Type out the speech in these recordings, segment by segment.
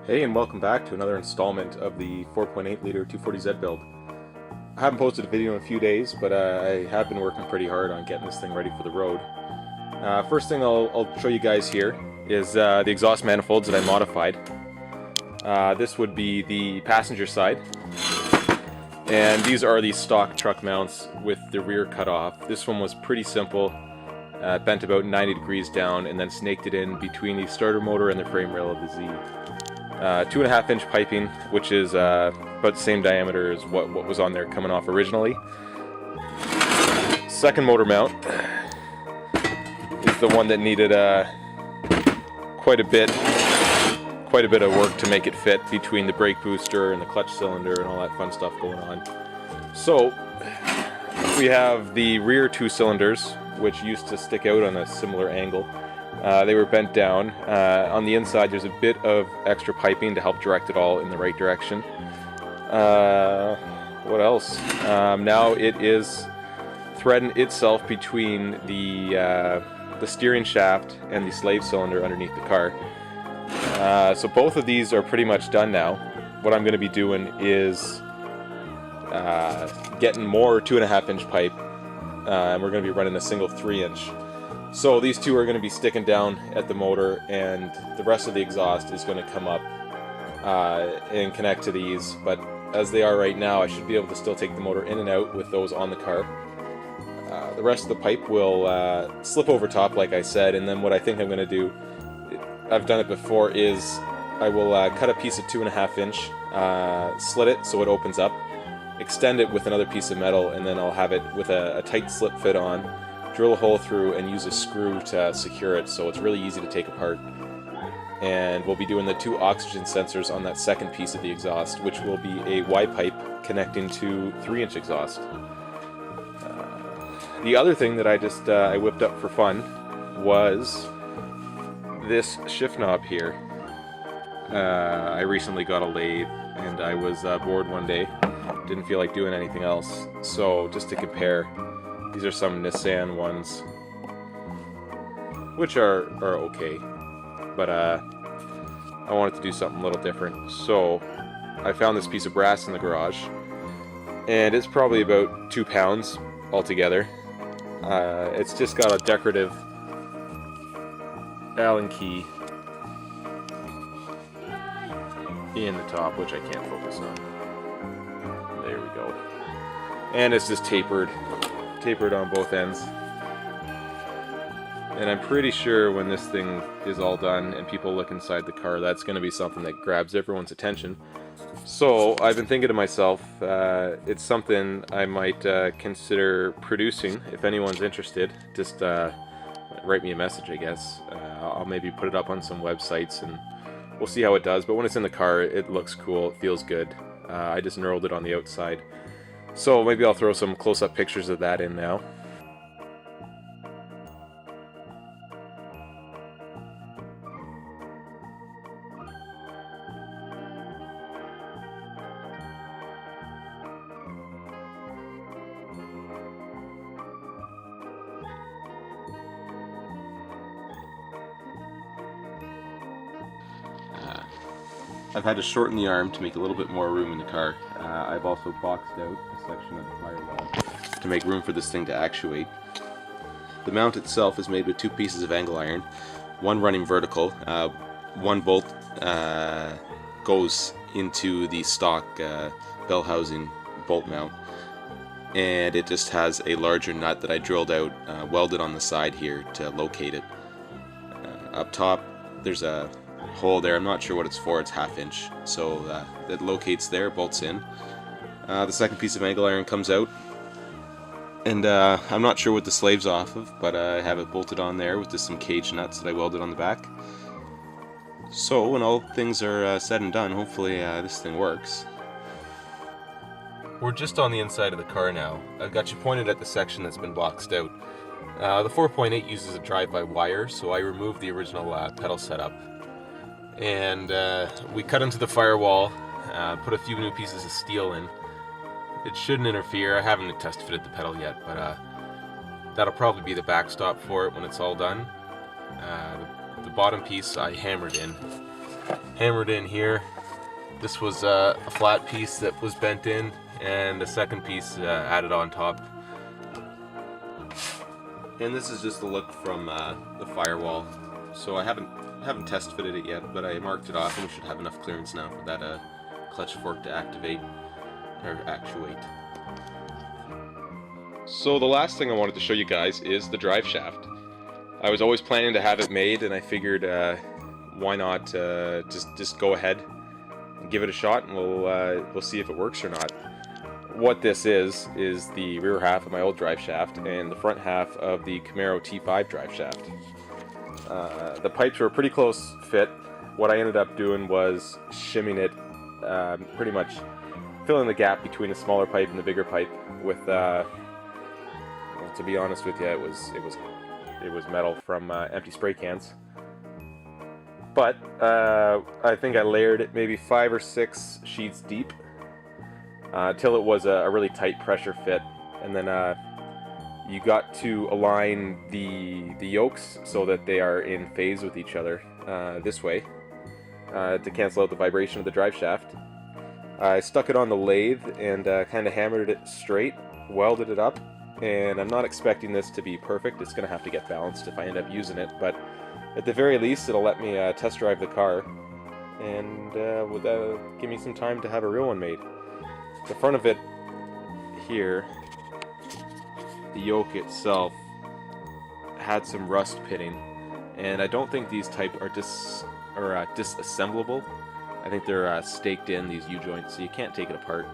Hey, and welcome back to another installment of the 4.8 liter 240Z build. I haven't posted a video in a few days, but I have been working pretty hard on getting this thing ready for the road. First thing I'll show you guys here is the exhaust manifolds that I modified. This would be the passenger side, and these are the stock truck mounts with the rear cut off. This one was pretty simple. Bent about 90 degrees down and then snaked it in between the starter motor and the frame rail of the Z. 2.5 inch piping, which is about the same diameter as what was on there coming off originally. Second motor mount is the one that needed quite a bit of work to make it fit between the brake booster and the clutch cylinder and all that fun stuff going on. So we have the rear two cylinders, which used to stick out on a similar angle. They were bent down. On the inside there's a bit of extra piping to help direct it all in the right direction. What else? Now it is threading itself between the steering shaft and the slave cylinder underneath the car. So both of these are pretty much done now. What I'm going to be doing is getting more 2.5 inch pipe, and we're going to be running a single 3 inch. So these two are going to be sticking down at the motor, and the rest of the exhaust is going to come up and connect to these. But as they are right now, I should be able to still take the motor in and out with those on the car. The rest of the pipe will slip over top, like I said, and then what I think I'm going to do, I've done it before, is I will cut a piece of 2.5 inch, slit it so it opens up, extend it with another piece of metal, and then I'll have it with a tight slip fit on, drill a hole through, and use a screw to secure it so it's really easy to take apart. And we'll be doing the two oxygen sensors on that second piece of the exhaust, which will be a Y pipe connecting to 3 inch exhaust. The other thing that I whipped up for fun was this shift knob here. I recently got a lathe and I was bored one day, didn't feel like doing anything else, so just to compare, these are some Nissan ones, which are okay, but I wanted to do something a little different. So I found this piece of brass in the garage, and it's probably about 2 pounds altogether. It's just got a decorative Allen key in the top, which I can't focus on. There we go. And it's just tapered on both ends. And I'm pretty sure when this thing is all done and people look inside the car, that's going to be something that grabs everyone's attention. So I've been thinking to myself, it's something I might consider producing. If anyone's interested, just write me a message, I guess. I'll maybe put it up on some websites and we'll see how it does. But when it's in the car, it looks cool, it feels good. I just knurled it on the outside. So maybe I'll throw some close-up pictures of that in now. I've had to shorten the arm to make a little bit more room in the car. I've also boxed out a section of the firewall to make room for this thing to actuate. The mount itself is made with 2 pieces of angle iron, one running vertical. One bolt goes into the stock bell housing bolt mount, and it just has a larger nut that I drilled out, welded on the side here to locate it. Up top there's a hole there. I'm not sure what it's for. It's 1/2 inch, so it locates there, bolts in. The second piece of angle iron comes out, and I'm not sure what the slave's off of, but I have it bolted on there with just some cage nuts that I welded on the back. So when all things are said and done, hopefully this thing works. We're just on the inside of the car now. I've got you pointed at the section that's been boxed out. The 4.8 uses a drive-by-wire, so I removed the original pedal setup. And we cut into the firewall, put a few new pieces of steel in. It shouldn't interfere. I haven't test fitted the pedal yet, but that'll probably be the backstop for it when it's all done. The bottom piece I hammered in. hammered in here. This was a flat piece that was bent in, and a second piece added on top. And this is just the look from the Firewall. So I haven't test fitted it yet, but I marked it off, and we should have enough clearance now for that clutch fork to activate or actuate. So the last thing I wanted to show you guys is the drive shaft. I was always planning to have it made, and I figured why not just go ahead and give it a shot, and we'll see if it works or not. What this is the rear half of my old drive shaft and the front half of the Camaro T5 drive shaft. The pipes were a pretty close fit. What I ended up doing was shimming it, pretty much filling the gap between the smaller pipe and the bigger pipe with, well, to be honest with you, it was metal from empty spray cans. But I think I layered it maybe 5 or 6 sheets deep till it was a really tight pressure fit, and then you got to align the yokes so that they are in phase with each other this way to cancel out the vibration of the drive shaft. I stuck it on the lathe and kind of hammered it straight, welded it up, and I'm not expecting this to be perfect. It's going to have to get balanced if I end up using it, but at the very least it'll let me test drive the car and give me some time to have a real one made. The front of it here, the yoke itself had some rust pitting, and I don't think these type are disassemblable. I think they're staked in, these U-joints, so you can't take it apart.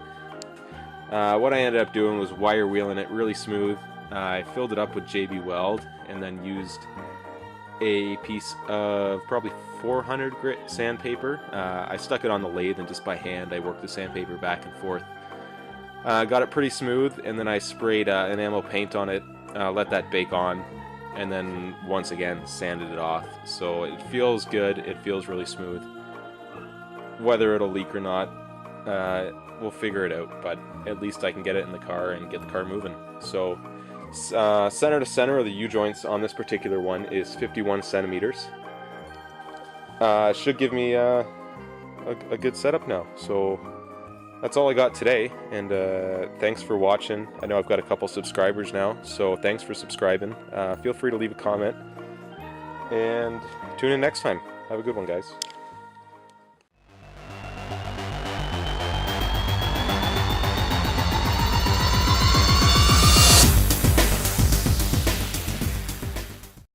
What I ended up doing was wire wheeling it really smooth. I filled it up with JB Weld and then used a piece of probably 400 grit sandpaper. I stuck it on the lathe, and just by hand I worked the sandpaper back and forth. Got it pretty smooth, and then I sprayed enamel paint on it, let that bake on, and then once again sanded it off. So it feels good, it feels really smooth. Whether it'll leak or not, we'll figure it out, but at least I can get it in the car and get the car moving. So center to center of the U-joints on this particular one is 51 centimeters. Should give me a good setup now. So that's all I got today, and thanks for watching. I know I've got a couple subscribers now, so thanks for subscribing. Feel free to leave a comment, and tune in next time. Have a good one, guys.